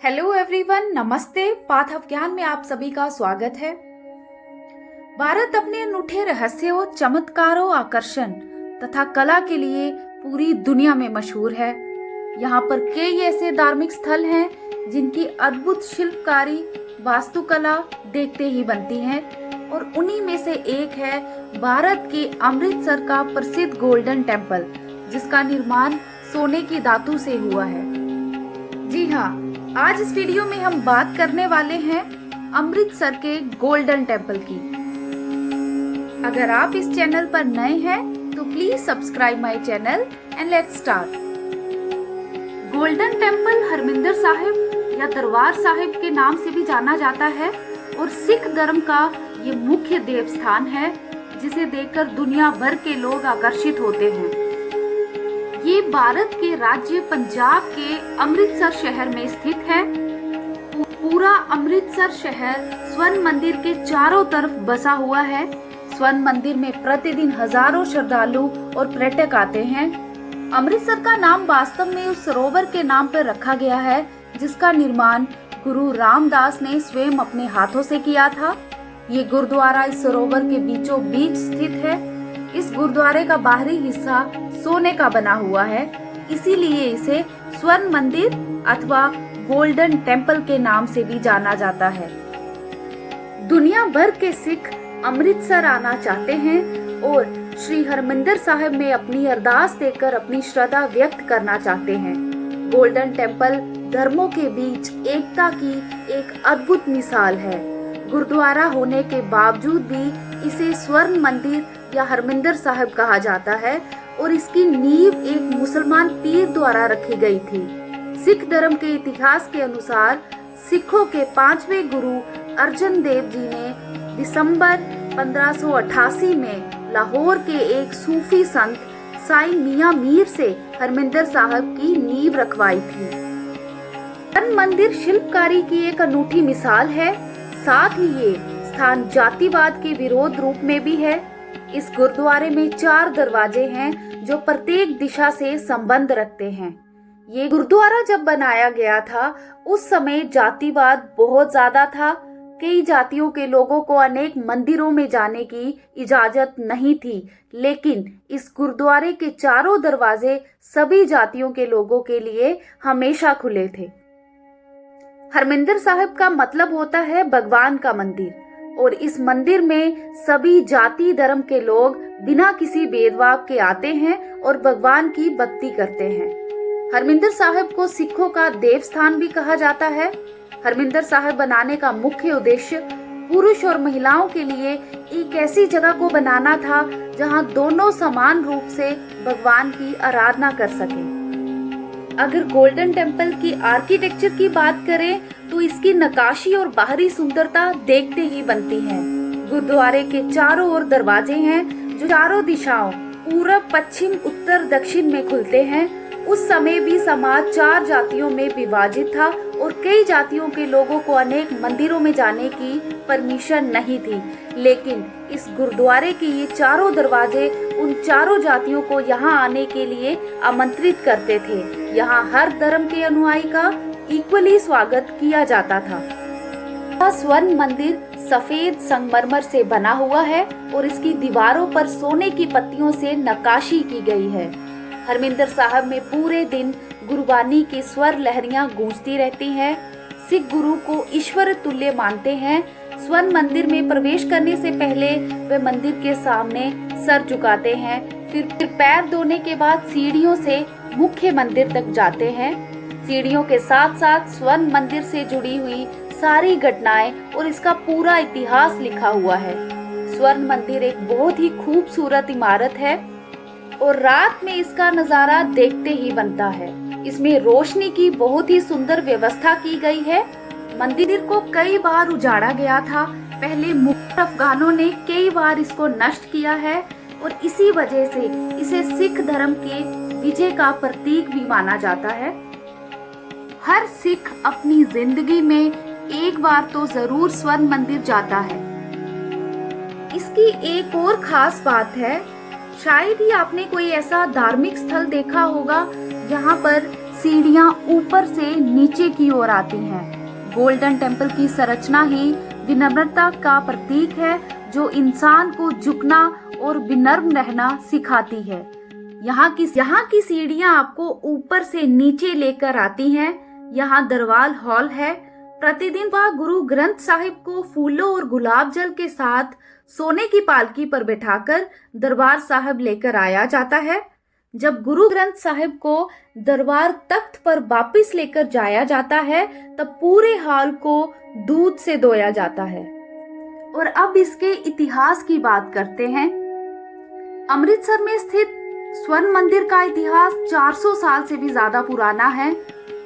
Hello everyone, नमस्ते। Path of ज्ञान में आप सभी का स्वागत है। भारत अपने अनूठे रहस्यों, चमत्कारों, आकर्षण तथा कला के लिए पूरी दुनिया में मशहूर है। यहाँ पर कई ऐसे धार्मिक स्थल हैं जिनकी अद्भुत शिल्पकारी, वास्तुकला देखते ही बनती है और उन्हीं में से एक है भारत के अमृतसर का प्रसिद्ध गोल्डन टेम्पल, जिसका निर्माण सोने की धातु से हुआ है। जी हाँ, आज इस वीडियो में हम बात करने वाले हैं अमृतसर के गोल्डन टेम्पल की। अगर आप इस चैनल पर नए हैं तो please subscribe my channel and let's start. Golden temple Harmandir Sahib या दरबार साहिब के नाम से भी जाना जाता है और सिख धर्म का ये मुख्य देव स्थान है, जिसे देखकर दुनिया भर के लोग आकर्षित होते हैं। ये भारत के राज्य पंजाब के अमृतसर शहर में स्थित है। पूरा अमृतसर शहर स्वर्ण मंदिर के चारों तरफ बसा हुआ है। स्वर्ण मंदिर में प्रतिदिन हजारों श्रद्धालु और पर्यटक आते हैं। अमृतसर का नाम वास्तव में उस सरोवर के नाम पर रखा गया है, जिसका निर्माण गुरु रामदास ने स्वयं अपने हाथों से किया था। ये गुरुद्वारा इस सरोवर के बीचों बीच स्थित है। इस गुरुद्वारे का बाहरी हिस्सा सोने का बना हुआ है, इसीलिए इसे स्वर्ण मंदिर अथवा गोल्डन टेम्पल के नाम से भी जाना जाता है। दुनिया भर के सिख अमृतसर आना चाहते हैं और श्री हरमिंदर साहिब में अपनी अरदास देकर अपनी श्रद्धा व्यक्त करना चाहते हैं। गोल्डन टेम्पल धर्मों के बीच एकता की एक अद्भुत मिसाल है। गुरुद्वारा होने के बावजूद भी इसे स्वर्ण मंदिर या हरमिंदर साहिब कहा जाता है और इसकी नींव एक मुसलमान पीर द्वारा रखी गई थी। सिख धर्म के इतिहास के अनुसार सिखों के 5वें गुरु अर्जन देव जी ने दिसंबर 1588 में लाहौर के एक सूफी संत साईं मियां मीर से हरमिंदर साहिब की नींव रखवाई थी। स्वर्ण मंदिर शिल्पकारी की एक अनूठी मिसाल है। साथ ही ये स्थान जातिवाद के विरोध रूप में भी है। इस गुरुद्वारे में 4 दरवाजे हैं जो प्रत्येक दिशा से संबंध रखते हैं। ये गुरुद्वारा जब बनाया गया था उस समय जातिवाद बहुत ज्यादा था। कई जातियों के लोगों को अनेक मंदिरों में जाने की इजाजत नहीं थी, लेकिन इस गुरुद्वारे के चारों दरवाजे सभी जातियों के लोगों के लिए हमेशा खुले थे। हरमिंदर साहिब का मतलब होता है भगवान का मंदिर, और इस मंदिर में सभी जाति धर्म के लोग बिना किसी भेदभाव के आते हैं और भगवान की भक्ति करते हैं। हरमिंदर साहिब को सिखों का देवस्थान भी कहा जाता है। हरमिंदर साहिब बनाने का मुख्य उद्देश्य पुरुष और महिलाओं के लिए एक ऐसी जगह को बनाना था जहां दोनों समान रूप से भगवान की आराधना कर सकें। अगर गोल्डन टेम्पल की आर्किटेक्चर की बात करें तो इसकी नक्काशी और बाहरी सुंदरता देखते ही बनती है। गुरुद्वारे के चारों ओर दरवाजे हैं जो चारों दिशाओं पूरब, पश्चिम, उत्तर, दक्षिण में खुलते हैं। उस समय भी समाज 4 जातियों में विभाजित था और कई जातियों के लोगों को अनेक मंदिरों में जाने की परमिशन नहीं थी, लेकिन इस गुरुद्वारे के ये चारों दरवाजे उन चारों जातियों को यहाँ आने के लिए आमंत्रित करते थे। यहाँ हर धर्म के अनुयायी का इक्वली स्वागत किया जाता था। स्वर्ण मंदिर सफेद संगमरमर से बना हुआ है और इसकी दीवारों पर सोने की पत्तियों से नक्काशी की गई है। हरमिंदर साहिब में पूरे दिन गुरबानी की स्वर लहरियां गूंजती रहती हैं। सिख गुरु को ईश्वर तुल्य मानते हैं। स्वर्ण मंदिर में प्रवेश करने से पहले वे मंदिर के सामने सर झुकाते हैं, फिर पैर धोने के बाद सीढ़ियों से मुख्य मंदिर तक जाते हैं। सीढ़ियों के साथ साथ स्वर्ण मंदिर से जुड़ी हुई सारी घटनाएं और इसका पूरा इतिहास लिखा हुआ है। स्वर्ण मंदिर एक बहुत ही खूबसूरत इमारत है और रात में इसका नजारा देखते ही बनता है। इसमें रोशनी की बहुत ही सुंदर व्यवस्था की गई है। मंदिर को कई बार उजाड़ा गया था। पहले मुगल अफगानों ने कई बार इसको नष्ट किया है और इसी वजह से इसे सिख धर्म के विजय का प्रतीक भी माना जाता है। हर सिख अपनी जिंदगी में एक बार तो जरूर स्वर्ण मंदिर जाता है। इसकी एक और खास बात है, शायद ही आपने कोई ऐसा धार्मिक स्थल देखा होगा जहाँ पर सीढ़ियां ऊपर से नीचे की ओर आती हैं। गोल्डन टेम्पल की संरचना ही विनम्रता का प्रतीक है, जो इंसान को झुकना और विनम्र रहना सिखाती है। यहाँ की सीढ़ियां आपको ऊपर से नीचे लेकर आती हैं। यहाँ दरबार हॉल है। प्रतिदिन वह गुरु ग्रंथ साहिब को फूलों और गुलाब जल के साथ सोने की पालकी पर बैठाकर दरबार साहिब लेकर आया जाता है। जब गुरु ग्रंथ साहिब को दरबार तख्त पर वापस लेकर जाया जाता है, तब पूरे हॉल को दूध से धोया जाता है। और अब इसके इतिहास की बात करते हैं। अमृतसर में स्थित स्वर्ण मंदिर का इतिहास 400 साल से भी ज्यादा पुराना है।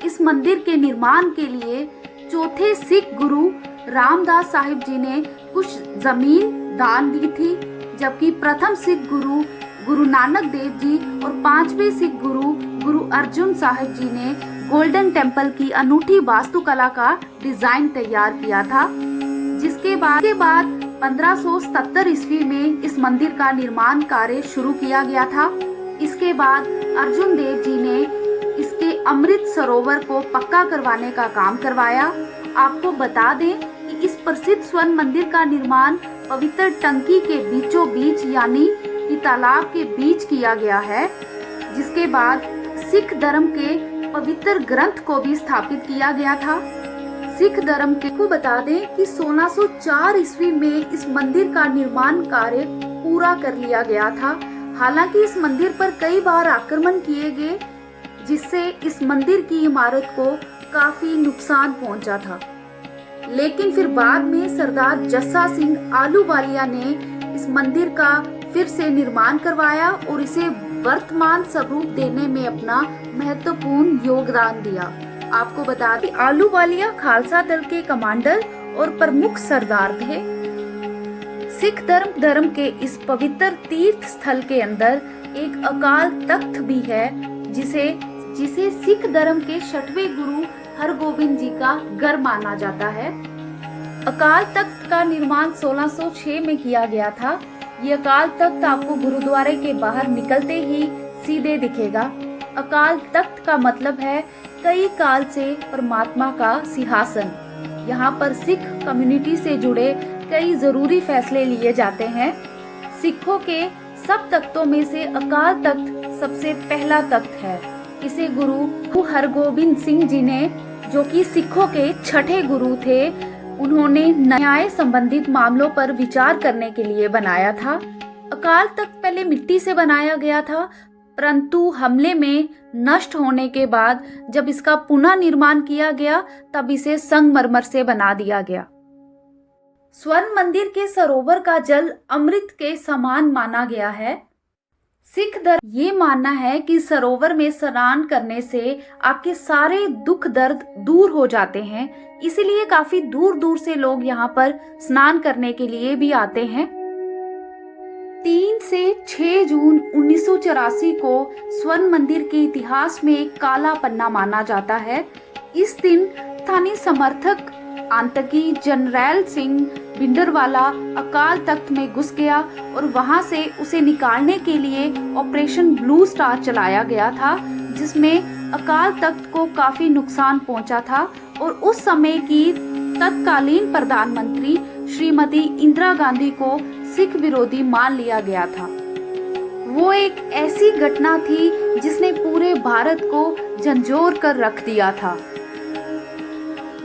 इस मंदिर के निर्माण के लिए चौथे सिख गुरु रामदास साहिब जी ने कुछ जमीन दान दी थी, जबकि प्रथम सिख गुरु गुरु नानक देव जी और पांचवें सिख गुरु अर्जुन साहिब जी ने गोल्डन टेम्पल की अनूठी वास्तुकला का डिजाइन तैयार किया था। जिसके बाद 1577 ईस्वी में इस मंदिर का निर्माण कार्य शुरू किया गया था। इसके बाद अर्जुन देव जी ने इसके अमृत सरोवर को पक्का करवाने का काम करवाया। आपको बता दें कि इस प्रसिद्ध स्वर्ण मंदिर का निर्माण पवित्र टंकी के बीचों बीच यानी कि तालाब के बीच किया गया है। जिसके बाद सिख धर्म के पवित्र ग्रंथ को भी स्थापित किया गया था। सिख धर्म के को बता दें कि 1604 ईस्वी में इस मंदिर का निर्माण कार्य पूरा कर लिया गया था। हालांकि इस मंदिर पर कई बार आक्रमण किए गए, जिससे इस मंदिर की इमारत को काफी नुकसान पहुंचा था। लेकिन फिर बाद में सरदार जस्सा सिंह आलूवालिया ने इस मंदिर का फिर से निर्माण करवाया और इसे वर्तमान स्वरूप देने में अपना महत्वपूर्ण योगदान दिया। आपको बता दें आलूवालिया खालसा दल के कमांडर और प्रमुख सरदार थे। सिख धर्म के इस पवित्र तीर्थ स्थल के अंदर एक अकाल तख्त भी है, जिसे सिख धर्म के 6वें गुरु हरगोबिंद जी का घर माना जाता है। अकाल तख्त का निर्माण 1606 में किया गया था। ये अकाल तख्त आपको गुरुद्वारे के बाहर निकलते ही सीधे दिखेगा। अकाल तख्त का मतलब है कई काल से परमात्मा का सिंहासन। यहाँ पर सिख कम्युनिटी से जुड़े कई जरूरी फैसले लिए जाते हैं। सिखों के सब तख्तों में से अकाल तख्त सबसे पहला तख्त है। इसे गुरु हरगोबिंद सिंह जी ने, जो कि सिखों के 6ठे गुरु थे, उन्होंने न्याय संबंधित मामलों पर विचार करने के लिए बनाया था। अकाल तख्त पहले मिट्टी से बनाया गया था, परंतु हमले में नष्ट होने के बाद जब इसका पुनः निर्माण किया गया, तब इसे संगमरमर से बना दिया गया। स्वर्ण मंदिर के सरोवर का जल अमृत के समान माना गया है। सिख धर्म ये मानना है कि सरोवर में स्नान करने से आपके सारे दुख दर्द दूर हो जाते हैं, इसीलिए काफी दूर दूर से लोग यहाँ पर स्नान करने के लिए भी आते हैं। 3 से 6 जून 1984 को स्वर्ण मंदिर के इतिहास में एक काला पन्ना माना जाता है। इस दिन स्थानीय समर्थक आतंकी जरनैल सिंह भिंडरवाला अकाल तख्त में घुस गया और वहां से उसे निकालने के लिए ऑपरेशन ब्लू स्टार चलाया गया था, जिसमें अकाल तख्त को काफी नुकसान पहुंचा था और उस समय की तत्कालीन प्रधानमंत्री श्रीमती इंदिरा गांधी को सिख विरोधी मान लिया गया था। वो एक ऐसी घटना थी जिसने पूरे भारत को झंझोर कर रख दिया था।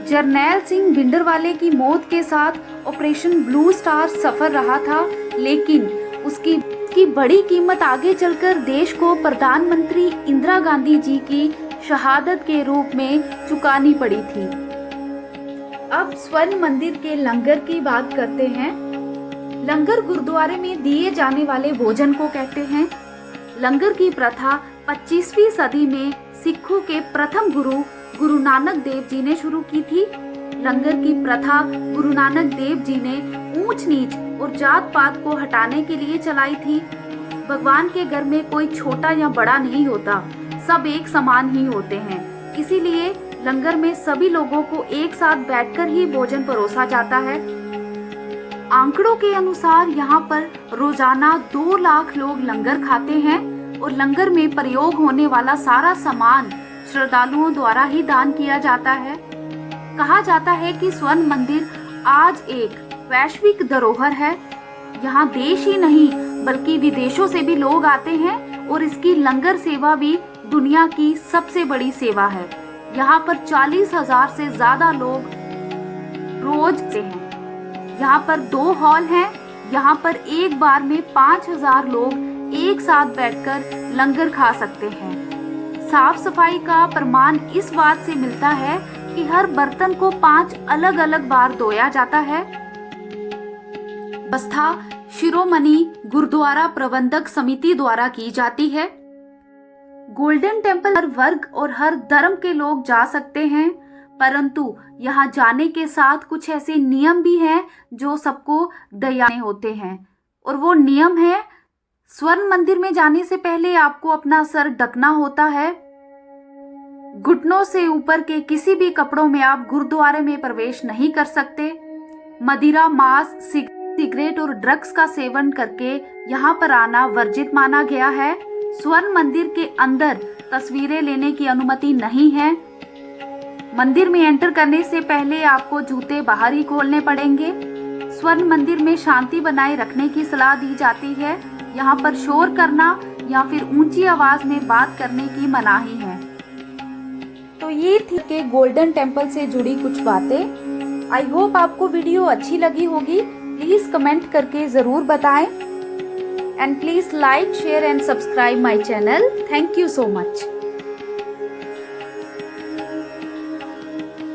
जरनैल सिंह भिंडरवाले की मौत के साथ ऑपरेशन ब्लू स्टार सफल रहा था, लेकिन उसकी बड़ी कीमत आगे चलकर देश को प्रधानमंत्री इंदिरा गांधी जी की शहादत के रूप में चुकानी पड़ी थी। अब स्वर्ण मंदिर के लंगर की बात करते हैं। लंगर गुरुद्वारे में दिए जाने वाले भोजन को कहते हैं। लंगर की प्रथा 25वीं सदी में सिखों के प्रथम गुरु नानक देव जी ने शुरू की थी। लंगर की प्रथा गुरु नानक देव जी ने ऊंच नीच और जात पात को हटाने के लिए चलाई थी। भगवान के घर में कोई छोटा या बड़ा नहीं होता, सब एक समान ही होते हैं। इसीलिए लंगर में सभी लोगों को एक साथ बैठकर ही भोजन परोसा जाता है। आंकड़ों के अनुसार यहाँ पर रोजाना 2 लाख लोग लंगर खाते हैं और लंगर में प्रयोग होने वाला सारा सामान श्रद्धालुओं द्वारा ही दान किया जाता है। कहा जाता है कि स्वर्ण मंदिर आज एक वैश्विक धरोहर है। यहाँ देश ही नहीं बल्कि विदेशों से भी लोग आते हैं और इसकी लंगर सेवा भी दुनिया की सबसे बड़ी सेवा है। यहाँ पर 40,000 से ज्यादा लोग रोज से हैं। यहाँ पर 2 हॉल हैं। यहाँ पर एक बार में 5,000 लोग एक साथ बैठकर लंगर खा सकते हैं। साफ सफाई का प्रमाण इस बात से मिलता है कि हर बर्तन को 5 अलग अलग बार धोया जाता है। व्यवस्था शिरोमणि गुरुद्वारा प्रबंधक समिति द्वारा की जाती है। गोल्डन टेम्पल हर वर्ग और हर धर्म के लोग जा सकते हैं, परंतु यहाँ जाने के साथ कुछ ऐसे नियम भी हैं जो सबको दयाने होते हैं। और वो नियम है, स्वर्ण मंदिर में जाने से पहले आपको अपना सर ढकना होता है। घुटनों से ऊपर के किसी भी कपड़ों में आप गुरुद्वारे में प्रवेश नहीं कर सकते। मदिरा, मांस, सिगरेट और ड्रग्स का सेवन करके यहाँ पर आना वर्जित माना गया है। स्वर्ण मंदिर के अंदर तस्वीरें लेने की अनुमति नहीं है। मंदिर में एंटर करने से पहले आपको जूते बाहर ही खोलने पड़ेंगे। स्वर्ण मंदिर में शांति बनाए रखने की सलाह दी जाती है। यहाँ पर शोर करना या फिर ऊंची आवाज में बात करने की मनाही है। तो ये थी कि गोल्डन टेम्पल से जुड़ी कुछ बातें। आई होप आपको वीडियो अच्छी लगी होगी। प्लीज कमेंट करके जरूर बताएं। And please like, share and subscribe my channel. Thank you so much.